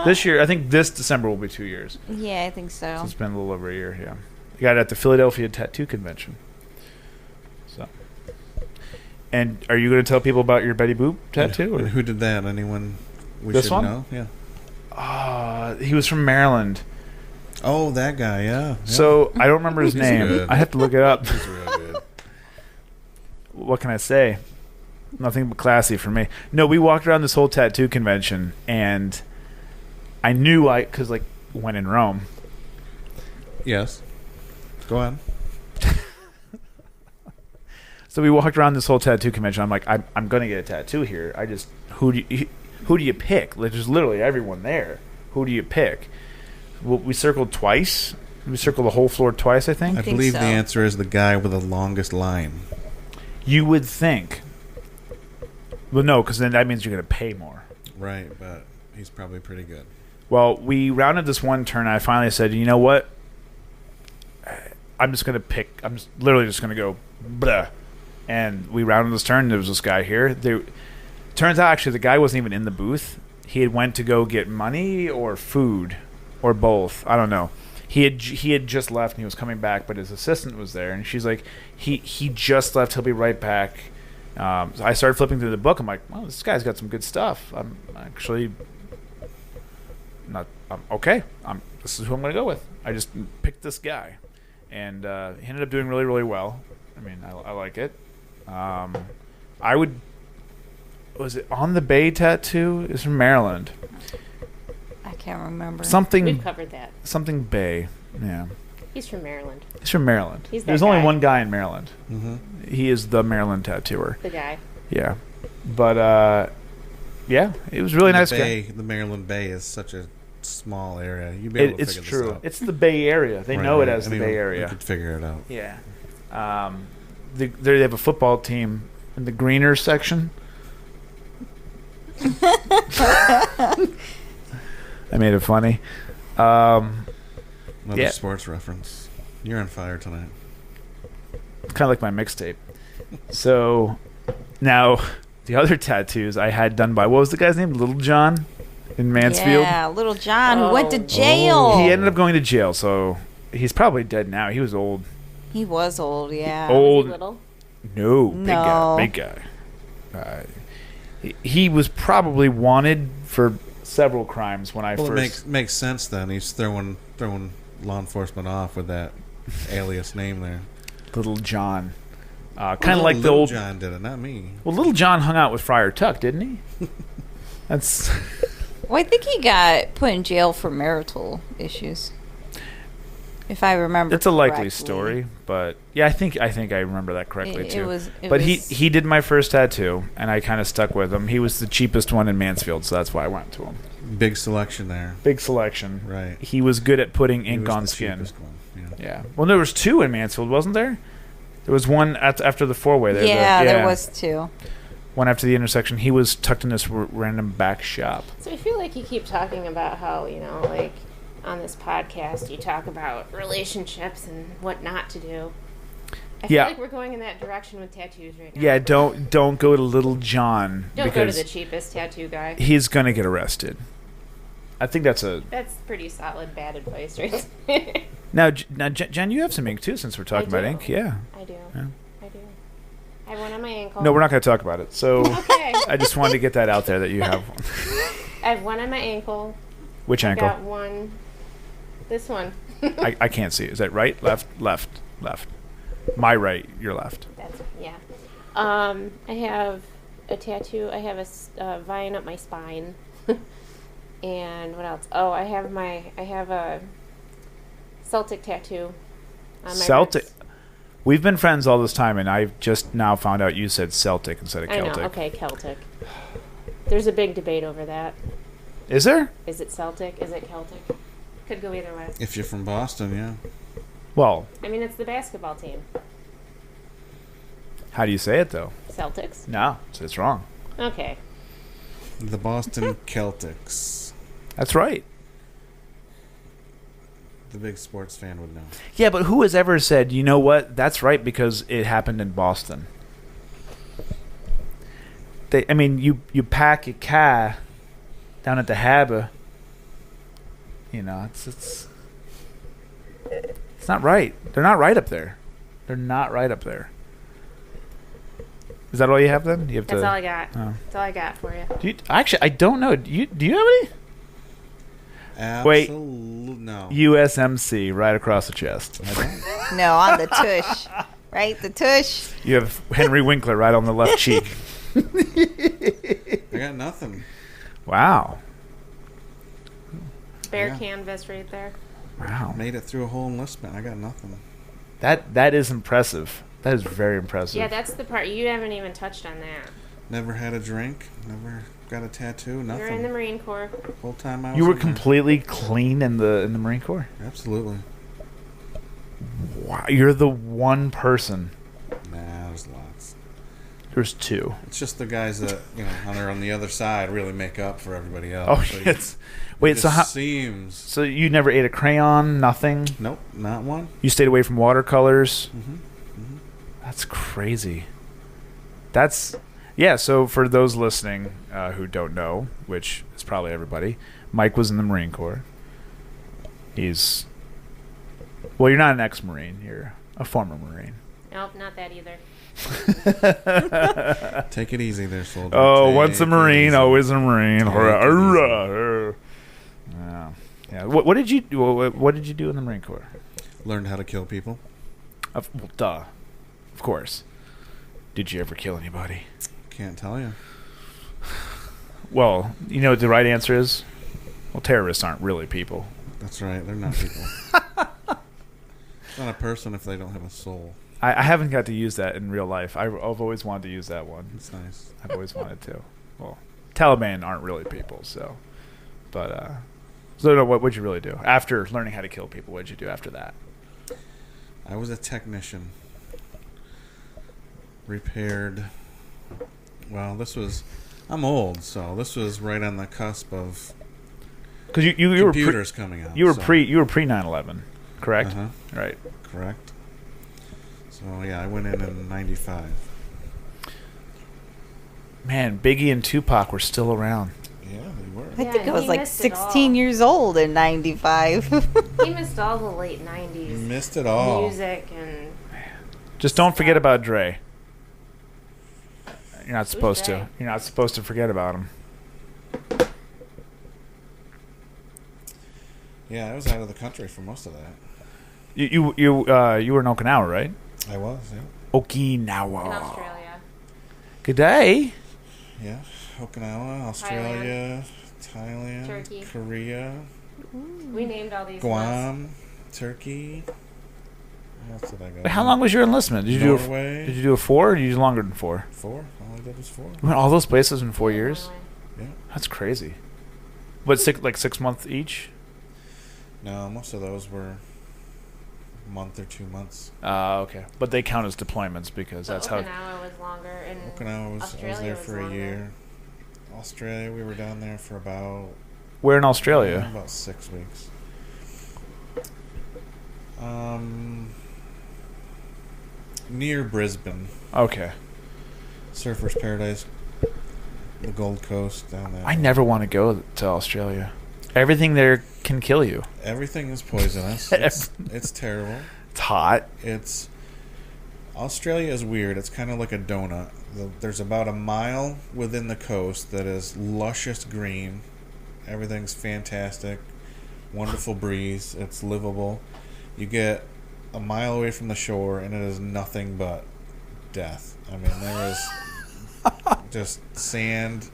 This year, I think this December will be 2 years. Yeah, I think so. So it's been a little over a year, yeah. I got it at the Philadelphia Tattoo Convention. So, and are you going to tell people about your Betty Boop tattoo? Or? Who did that? Anyone we This should one? know? Yeah. He was from Maryland. Oh, that guy, yeah. So I don't remember his He's name. good. I have to look it up. He's real good. What can I say? Nothing but classy for me. No, we walked around this whole tattoo convention, and I knew because like when in Rome. Yes. Go on. So we walked around this whole tattoo convention. I'm like, I'm gonna get a tattoo here. I just who do you pick? Like, there's literally everyone there. Who do you pick? Well, we circled twice. We circled the whole floor twice, I think. I think believe so. the answer is the guy with the longest line. You would think. Well, no, because then that means you're going to pay more. Right, but he's probably pretty good. Well, we rounded this one turn, and I finally said, you know what? I'm just going to pick. I'm just, literally just going to go, blah. And we rounded this turn, and there was this guy here. Turns out, actually, the guy wasn't even in the booth. He had went to go get money or food or both. I don't know. He had just left, and he was coming back, but his assistant was there, and she's like, he just left. He'll be right back. So I started flipping through the book. I'm like, well, this guy's got some good stuff. I'm actually not okay. This is who I'm going to go with. I just picked this guy, and he ended up doing really, really well. I mean, I like it. I would. Was it On the Bay tattoo? It's from Maryland. I can't remember. We've Something covered that. Bay. Yeah, He's from Maryland. he's from Maryland. He's that There's only guy. one guy in Maryland. Mm-hmm. He is the Maryland tattooer. The guy. Yeah, but yeah, it was a really nice guy. The Maryland Bay is such a small area. You'd be able to It's figure true. this out. It's the Bay Area. They know it as the Bay You Area. could figure it out. Yeah. They have a football team in the greener section. I made it funny. Another Yeah. sports reference. You're on fire tonight. Kind of like my mixtape. So now the other tattoos I had done by, what was the guy's name? Little John in Mansfield. Yeah, Little John who went to Oh. jail. He ended up going to jail, so he's probably dead now. He was old. He was old, yeah. Old. Was he little? No, No. big guy. He was probably wanted for several crimes when I Well, first. it makes sense then. He's throwing law enforcement off with that alias name there. Little John. Kind of like the Little old. John did it, not me. Well, Little John hung out with Friar Tuck, didn't he? That's. Well, I think he got put in jail for marital issues. If I remember It's a likely correctly. story, but yeah, I think I remember that correctly It too. was- it but was- he did my first tattoo, and I kind of stuck with him. He was the cheapest one in Mansfield, so that's why I went to him. Big selection there. Big selection. Right. He was good at putting He ink was on the skin. cheapest one, yeah. Yeah. Well, there was 2 in Mansfield, wasn't there? There was one after the 4-way there. Yeah, there was 2. One after the intersection. He was tucked in this random back shop. So I feel like you keep talking about how, like on this podcast you talk about relationships and what not to do. I feel Yeah. like we're going in that direction with tattoos right now. Yeah, don't go to Little John Don't go to because the cheapest tattoo guy. he's gonna get arrested. I think that's a That's pretty solid bad advice right there. now. Jen, you have some ink too, since we're talking about do. ink. Yeah. I do. Yeah. I do. I have one on my ankle. No, we're not gonna talk about it. So Okay. I just wanted to get that out there that you have one. I have one on my ankle. Which I ankle? got one. This one. I can't see. Is that right, left, left, left? My right, your left. That's yeah. I have a tattoo. I have a vine up my spine. And what else? Oh, I have a Celtic tattoo on my Celtic. ribs. We've been friends all this time, and I've just now found out you said Celtic instead of I Celtic. know. Okay, Celtic. There's a big debate over that. Is there? Is it Celtic? Is it Celtic? Could go either way. If you're from Boston, yeah. Well, I mean, it's the basketball team. how do you say it though? Celtics. No, it's wrong. Okay. The Boston Celtics. That's right. The big sports fan would know. Yeah, but who has ever said, you know what? That's right because it happened in Boston. I mean, you pack your car down at the harbor. You know, it's not right. They're not right up there. They're not right up there. Is that all you have then? You have That's to. all I got. Oh. That's all I got for you. Do you, actually, I don't know. Do you have any? Wait. No. USMC right across the chest. I don't. No, on the tush. Right? The tush. You have Henry Winkler right on the left cheek. I got nothing. Wow. Bare Yeah. canvas right there. Wow. Made it through a whole enlistment. I got nothing. That is impressive. That is very impressive. Yeah, that's the part. You haven't even touched on that. Never had a drink. Never got a tattoo. Nothing. You're in the Marine Corps. Whole time I was You were in there. completely clean in the Marine Corps. Absolutely. Wow, you're the one person. Nah, there's lots. There's two. It's just the guys that are on the other side really make up for everybody else. Oh, So it's wait. it So just how? seems. So you never ate a crayon? Nothing. Nope, not one. You stayed away from watercolors. Mm-hmm. That's crazy. That's yeah. So for those listening who don't know, which is probably everybody, Mike was in the Marine Corps. He's well, you're not an ex-Marine. You're a former Marine. Nope, not that either. Take it easy there, soldier. Oh, Take once a it Marine, easy. always a Marine. Take Hurrah, it hurrah, hurrah. Yeah. Yeah. What did you do? What did you do in the Marine Corps? Learned how to kill people. Well, duh. Of course. Did you ever kill anybody? Can't tell you. Well, you know what the right answer is? Well, terrorists aren't really people. That's right. They're not people. It's not a person if they don't have a soul. I haven't got to use that in real life. I've always wanted to use that one. It's nice. I've always wanted to. Well, Taliban aren't really people, so. But, so no, what would you really do? After learning how to kill people, what did you do after that? I was a technician. Repaired. Well, I'm old, so this was right on the cusp of Because you were computers coming out. you were so- pre 9/11, correct? Uh-huh. Right. Correct. So yeah, I went in '95. Man, Biggie and Tupac were still around. Yeah, they were. I Yeah, think I was he like missed it all. 16 years old in 95. He missed all the late You 90s missed it all. music and Just don't forget about Dre. You're not supposed Dre? to. You're not supposed to forget about him. Yeah, I was out of the country for most of that. You were in Okinawa, right? I was, yeah. Okinawa. in Australia. Good day. Yeah. Okinawa, Australia, Thailand, Turkey. Korea, We named all these ones. Guam, Turkey. Where else did I go? How long was your enlistment? Did you Norway. do a 4 or did you do longer than 4? 4. All I did was 4. You went all those places in 4 years? Yeah. That's crazy. What, 6 months each? No, most of those were a month or 2 months. Okay. But they count as deployments because So that's how. Okinawa was longer, and Okinawa I was Australia there was for a longer. year. Australia, we were down there for about Where in Australia? about 6 weeks. near Brisbane. Okay. Surfers Paradise, the Gold Coast down there. I never want to go to Australia. Everything there can kill you. Everything is poisonous. It's terrible. It's hot. Australia is weird. It's kind of like a donut. There's about a mile within the coast that is luscious green. Everything's fantastic. Wonderful breeze. It's livable. You get a mile away from the shore, and it is nothing but death. I mean, there is just sand.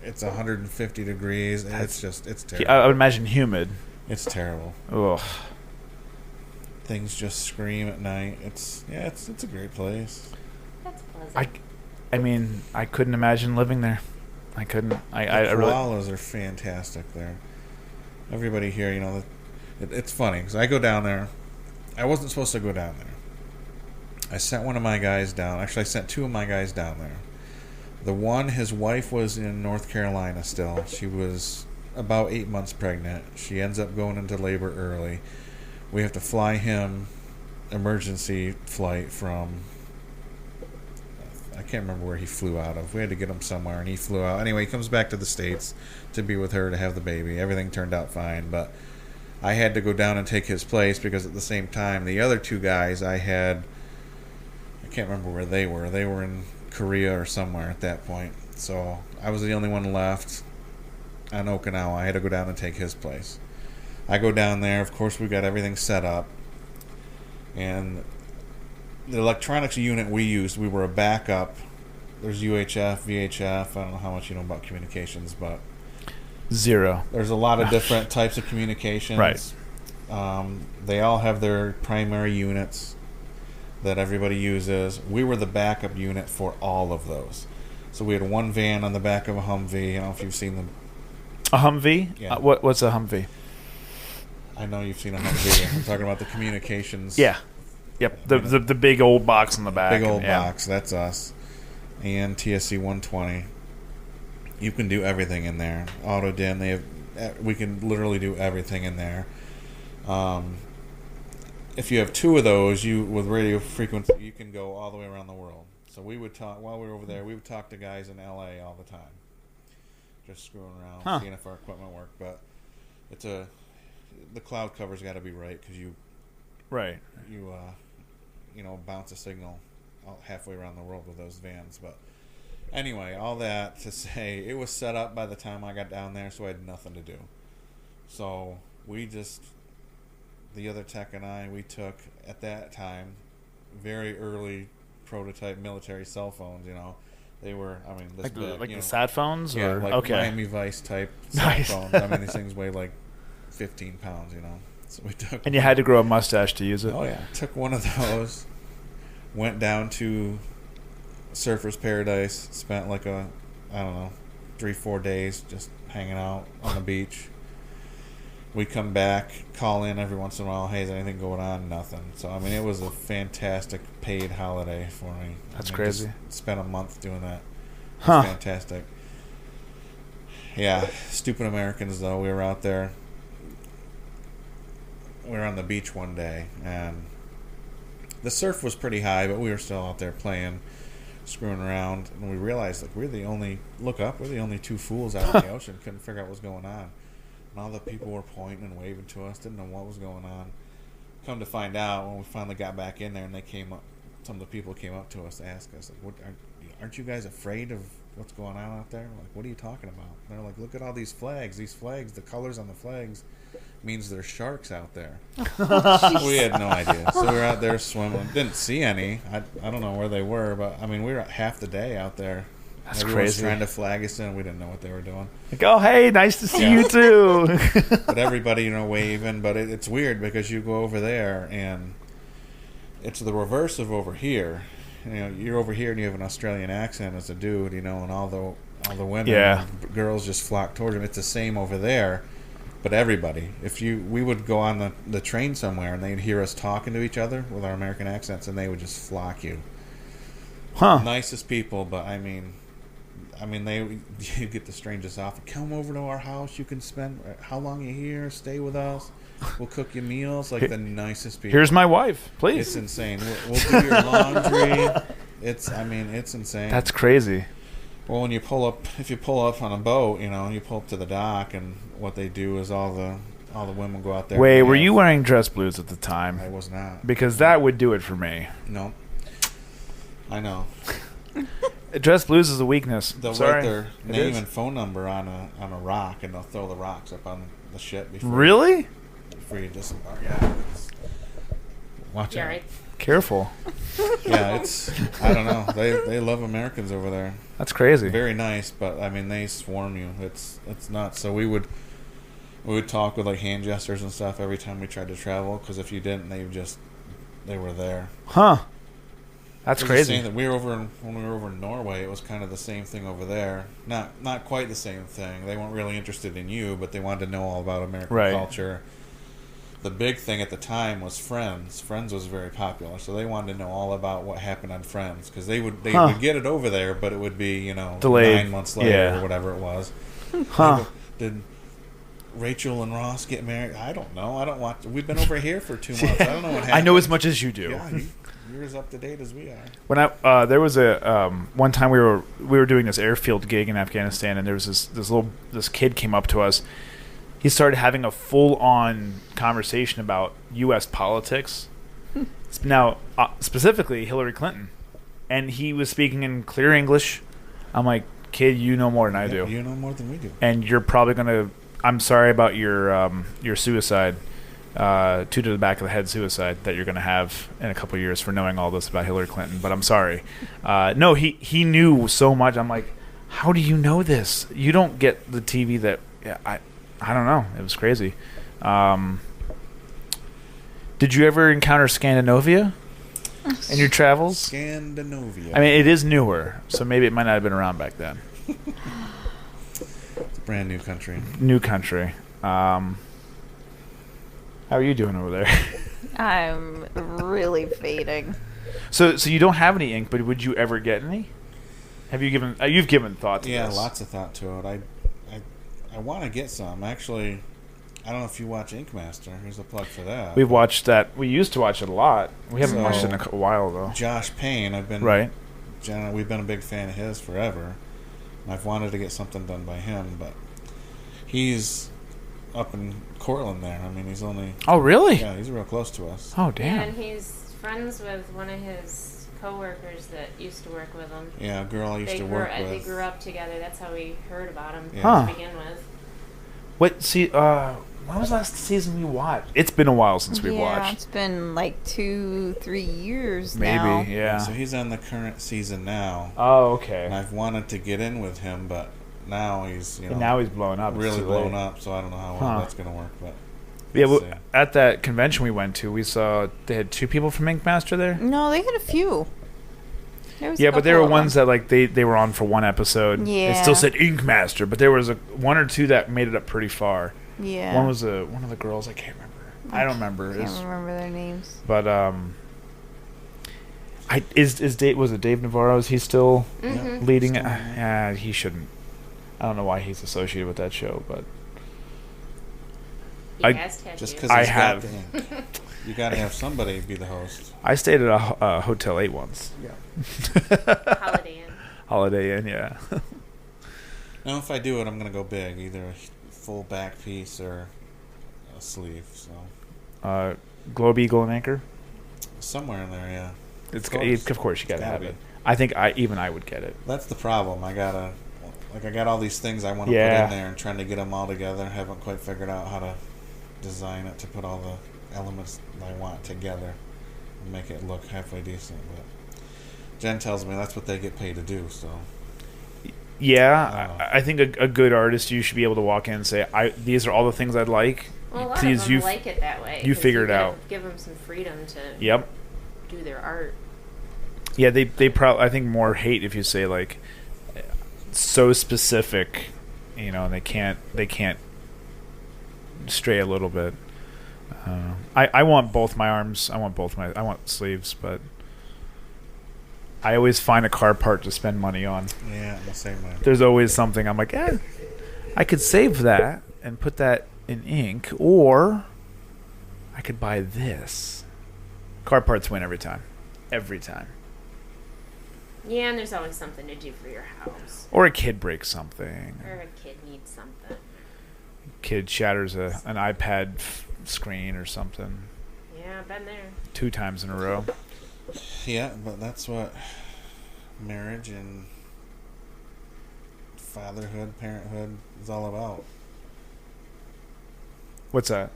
It's 150 degrees. It's terrible. I would imagine humid. It's terrible. Ugh. Things just scream at night. It's a great place. That's pleasant. I mean, I couldn't imagine living there. I couldn't. The koalas are fantastic there. Everybody here, you know, it's funny because I go down there. I wasn't supposed to go down there. I sent one of my guys down. Actually, I sent two of my guys down there. The one, his wife was in North Carolina still. She was about 8 months pregnant. She ends up going into labor early. We have to fly him emergency flight from, I can't remember where he flew out of. We had to get him somewhere, and he flew out. Anyway, he comes back to the States to be with her to have the baby. Everything turned out fine, but I had to go down and take his place because at the same time, the other two guys I can't remember where they were. They were in Korea or somewhere at that point. So I was the only one left on Okinawa. I had to go down and take his place. I go down there. Of course, we got everything set up. And the electronics unit we used, we were a backup. There's UHF, VHF. I don't know how much you know about communications, but 0. there's a lot of different types of communications. Right. They all have their primary units that everybody uses. We were the backup unit for all of those. So we had one van on the back of a Humvee. I don't know if you've seen them. A Humvee? Yeah. What's a Humvee? I know you've seen a Humvee. I'm talking about the communications. Yeah. Yep. The big old box on the back. Big old box. That's us. And TSC 120. You can do everything in there. Auto dim. We can literally do everything in there. If you have two of those, with radio frequency, you can go all the way around the world. So we would talk while we were over there. We would talk to guys in LA all the time, just screwing around, seeing if our equipment worked. But the cloud cover's got to be right because you bounce a signal halfway around the world with those vans. But anyway, all that to say, it was set up by the time I got down there, so I had nothing to do. So the other tech and I, we took, at that time, very early prototype military cell phones, you know. They were, I mean, this big. Like the sat phones? Yeah, or? like Okay. Miami Vice type Nice. cell phones. I mean, these things weigh like 15 pounds, you know. So we took. And you had to grow a mustache to use it? Oh, yeah. Took one of those, went down to Surfers Paradise, spent 3-4 days just hanging out on the beach. We come back, call in every once in a while. Hey, is anything going on? Nothing. So, I mean, it was a fantastic paid holiday for me. That's crazy. Just spent a month doing that. It Huh. was fantastic. Yeah, stupid Americans, though. We were out there. We were on the beach one day, and the surf was pretty high, but we were still out there playing, screwing around, and we realized, we're the only two fools out in the ocean. Couldn't figure out what's going on. And all the people were pointing and waving to us, didn't know what was going on. Come to find out, when we finally got back in there and they came up, some of the people came up to us to ask us, aren't you guys afraid of what's going on out there? Like, what are you talking about? And they're like, look at all these flags. These flags, the colors on the flags means there's sharks out there. We had no idea. So we were out there swimming. Didn't see any. I don't know where they were, but I mean, we were half the day out there. That's Everyone was crazy. trying to flag us in. We didn't know what they were doing. Like, oh, hey, nice to see Yeah. you too. But everybody, waving. But it's weird because you go over there and it's the reverse of over here. You're over here and you have an Australian accent as a dude, and all the women, Yeah. and girls just flock towards him. It's the same over there. But everybody, we would go on the train somewhere and they'd hear us talking to each other with our American accents, and they would just flock you. Huh. Nicest people, but I mean, I mean, you get the strangest offer. Come over to our house. You can spend how long you here? Stay with us. We'll cook you meals. Like the nicest people. Here's my wife, please. It's insane. We'll do your laundry. It's insane. That's crazy. Well, when you pull up, if you pull up on a boat, you pull up to the dock, and what they do is all the women go out there. Wait, were you wearing dress blues at the time? I was not. Because that would do it for me. No. I know. Dress blues is a weakness. They'll Sorry. write their It name is. and phone number on a rock, and they'll throw the rocks up on the ship before Really? you disembark. Yeah. Watch Yeah, out. right. Careful. Yeah, it's I don't know. They love Americans over there. That's crazy. Very nice, but I mean they swarm you. It's nuts. So we would talk with like hand gestures and stuff every time we tried to travel, because if you didn't, they were there. Huh. That's I was just crazy. saying that when we were over in Norway, it was kind of the same thing over there. Not quite the same thing. They weren't really interested in you, but they wanted to know all about American Right. culture. The big thing at the time was Friends. Friends was very popular, so they wanted to know all about what happened on Friends, because they would get it over there, but it would be Delayed. 9 months later Yeah. or whatever it was. Huh. Did Rachel and Ross get married? I don't know. I don't watch. We've been over here for 2 months. I don't know what happened. I know as much as you do. Yeah, you're as up to date as we are. When there was a one time we were doing this airfield gig in Afghanistan, and there was this kid came up to us. He started having a full-on conversation about U.S. politics. Now, specifically Hillary Clinton, and he was speaking in clear English. I'm like, kid, you know more than I do, You know more than we do. and you're probably gonna. I'm sorry about your suicide. Two to the back of the head suicide that you're going to have in a couple of years for knowing all this about Hillary Clinton, but I'm sorry. No, he knew so much. I'm like, how do you know this? You don't get the TV that I don't know. It was crazy. Did you ever encounter Scandinavia in your travels? Scandinavia. I mean, it is newer, so maybe it might not have been around back then. It's a brand new country. New country. How are you doing over there? I'm really fading. So you don't have any ink, but would you ever get any? Have you given? You've given thought to Yeah, this. lots of thought to it. I want to get some. Actually, I don't know if you watch Ink Master. Here's a plug for that. We've watched that. We used to watch it a lot. We haven't So- watched it in a while though. Josh Payne. Right. We've been a big fan of his forever. And I've wanted to get something done by him, but he's up in Cortland there. I mean, he's only Oh really? yeah, he's real close to us. Oh damn. And he's friends with one of his coworkers that used to work with him. Yeah, a girl I used to work with. They grew up together. That's how we heard about him Yeah. Huh. to begin with. What? See, when was the last season we watched? It's been a while since we Yeah, watched. it's been like 2-3 years Maybe. now. Yeah. So he's on the current season now. Oh And okay. I've wanted to get in with him, but now he's And now he's blowing up. It's really too blown late. up. So I don't know how well Huh. that's going to work. But Yeah. we'll Well, see. at that convention we went to, we saw they had 2 people from Ink Master there. No, they had a few. There was a Yeah, but there were couple of ones that like they were on for one episode. It Yeah. still said Ink Master, but there was one or two that made it up pretty far. them. Yeah. One was one of the girls. I can't remember. I don't remember. Can't It's- remember their names. But is Dave, was it Dave Navarro? Is he still Mm-hmm. leading it? Still, Yeah, he shouldn't. I don't know why he's associated with that show, but He I- has tattoos. Just because I he's have. got the ink. You got to have somebody be the host. I stayed at a Hotel 8 once. Holiday Inn. Holiday Inn, yeah. Now, if I do it, I'm going to go big, either a full back piece or a sleeve. So Globe Eagle and Anchor. somewhere in there, yeah. Of course. course you gotta Gotta have be. it. I think I would get it. That's the problem. I got all these things I want to Yeah. put in there, and trying to get them all together. Haven't quite figured out how to design it to put all the elements I want together and make it look halfway decent. But Jen tells me that's what they get paid to do. So Yeah, Oh. I think a good artist, you should be able to walk in and say, "These are all the things I'd like. Well, a lot Please, of them like it that way. you 'cause figure it gotta out." Give them some freedom to Yep. do their art. Yeah, they probably, I think, more hate if you say like so specific, and they can't stray a little bit. I want both my arms. I want sleeves, but I always find a car part to spend money on. Yeah, I'm the same way. There's always something I'm like, I could save that and put that in ink, or I could buy this. Car parts win every time. Every time. Yeah, and there's always something to do for your house. Or a kid breaks something. Or a kid needs something. Kid shatters an iPad screen or something. Yeah, I've been there. 2 times in a row. Yeah, but that's what marriage and fatherhood, parenthood is all about. What's that?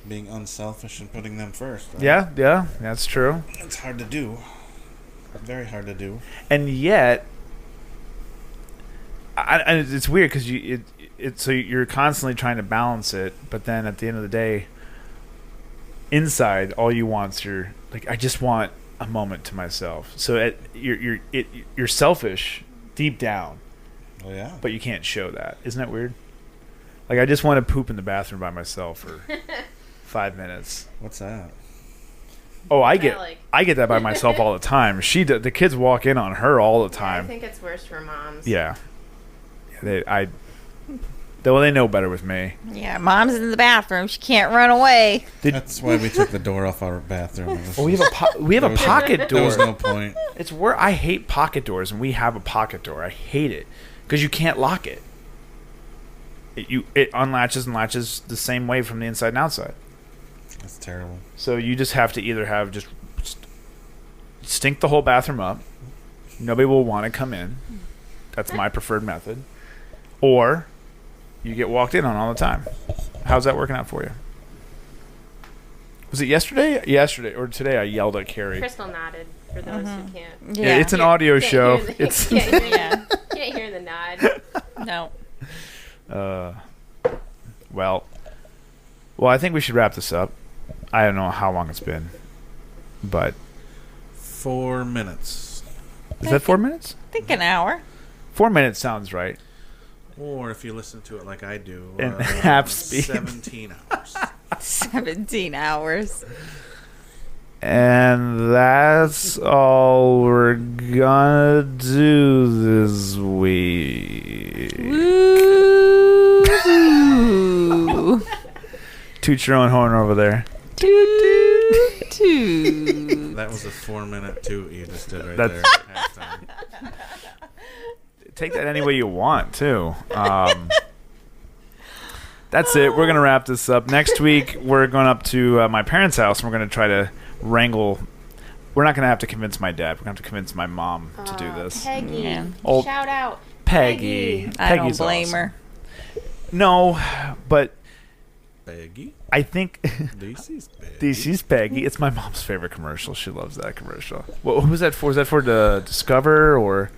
Being unselfish and putting them first. Right? Yeah, that's true. It's hard to do. Very hard to do. And yet, it's weird because so you're constantly trying to balance it, but then at the end of the day, inside, all you want's I just want a moment to myself. So you're selfish deep down. Oh yeah. But you can't show that. Isn't that weird? Like, I just want to poop in the bathroom by myself for 5 minutes. What's that? Oh, I get that by myself all the time. The kids walk in on her all the time. I think it's worse for moms. Yeah. They know better with me. Yeah, mom's in the bathroom. She can't run away. That's why we took the door off our bathroom. Oh, we have a pocket door. There was no point. It's where I hate pocket doors, and we have a pocket door. I hate it because you can't lock it. It unlatches and latches the same way from the inside and outside. That's terrible. So you just have to either have just stink the whole bathroom up. Nobody will want to come in. That's my preferred method. Or you get walked in on all the time. How's that working out for you? Was it yesterday? Yesterday or today I yelled at Carrie. Crystal nodded for those who can't. Yeah, it's an audio show. It's can't hear the nod. No. Well, I think we should wrap this up. I don't know how long it's been, but 4 minutes. Is that 4 minutes? I think an hour. 4 minutes sounds right. Or if you listen to it like I do, in half speed. 17 hours. 17 hours. And that's all we're gonna do this week. Woo! Toot your own horn over there. Toot, toot. That was a 4-minute toot you just did right That's- there. Halftime. Take that any way you want, too. That's it. We're going to wrap this up. Next week, we're going up to my parents' house, and we're going to try to wrangle. We're not going to have to convince my dad. We're going to have to convince my mom to do this. Peggy. Yeah. Oh, Shout out. Peggy. I don't Peggy's blame awesome. her. No, but Peggy? I think This is Peggy. this is Peggy. It's my mom's favorite commercial. She loves that commercial. What was that for? Was that for the Discover, or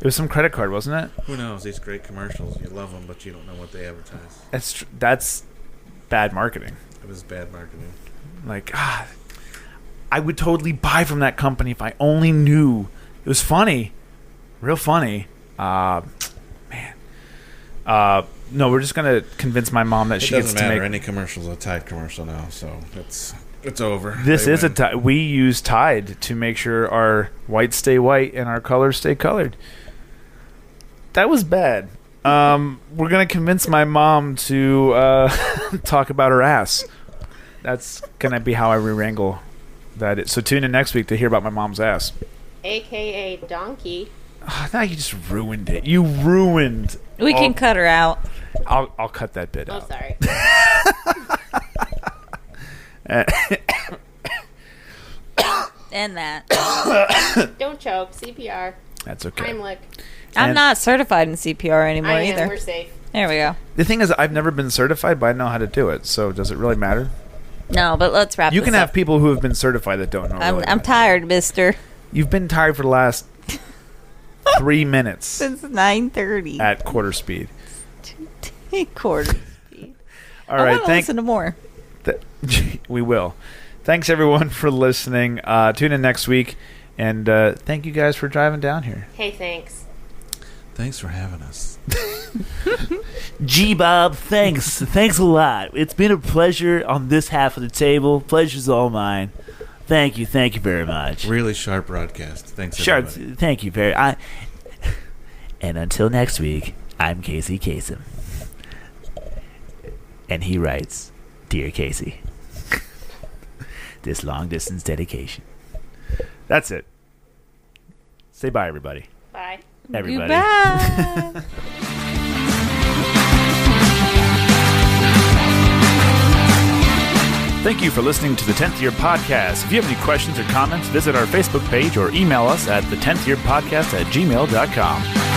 it was some credit card, wasn't it? Who knows? These great commercials. You love them, but you don't know what they advertise. That's bad marketing. It was bad marketing. Like, I would totally buy from that company if I only knew. It was funny. Real funny. Man. No, we're just going to convince my mom that It she gets doesn't to matter. make... Any commercial's a Tide commercial now, so it's over. This They is win. we use Tide to make sure our whites stay white and our colors stay colored. That was bad. We're going to convince my mom to talk about her ass. That's going to be how I re-wrangle that. So tune in next week to hear about my mom's ass. AKA Donkey. Now you just ruined it. You ruined. We can cut her out. I'll cut that bit Oh, out. sorry. And that. Don't choke. CPR. That's okay. Heimlich. I'm And- not certified in CPR anymore I am. either. We're safe. There we go. The thing is, I've never been certified, but I know how to do it. So does it really matter? No, but let's wrap You this can up. have people who have been certified that don't know. I'm really. tired, mister. You've been tired for the last 3 minutes Since 9:30. at quarter speed. Quarter. All I right, want to listen to more. we will. Thanks everyone for listening. Tune in next week, and thank you guys for driving down here. Hey, thanks. Thanks for having us. Gee, Bob, thanks. Thanks a lot. It's been a pleasure on this half of the table. Pleasure's all mine. Thank you very much. Really sharp broadcast. Thanks, Sure, everybody. thank you very. And until next week, I'm Casey Kasem, and he writes, "Dear Casey, this long distance dedication." That's it. Say bye, everybody. Bye. Everybody. Goodbye. Thank you for listening to the 10th Year Podcast. If you have any questions or comments, visit our Facebook page or email us at the 10thyearpodcast@gmail.com.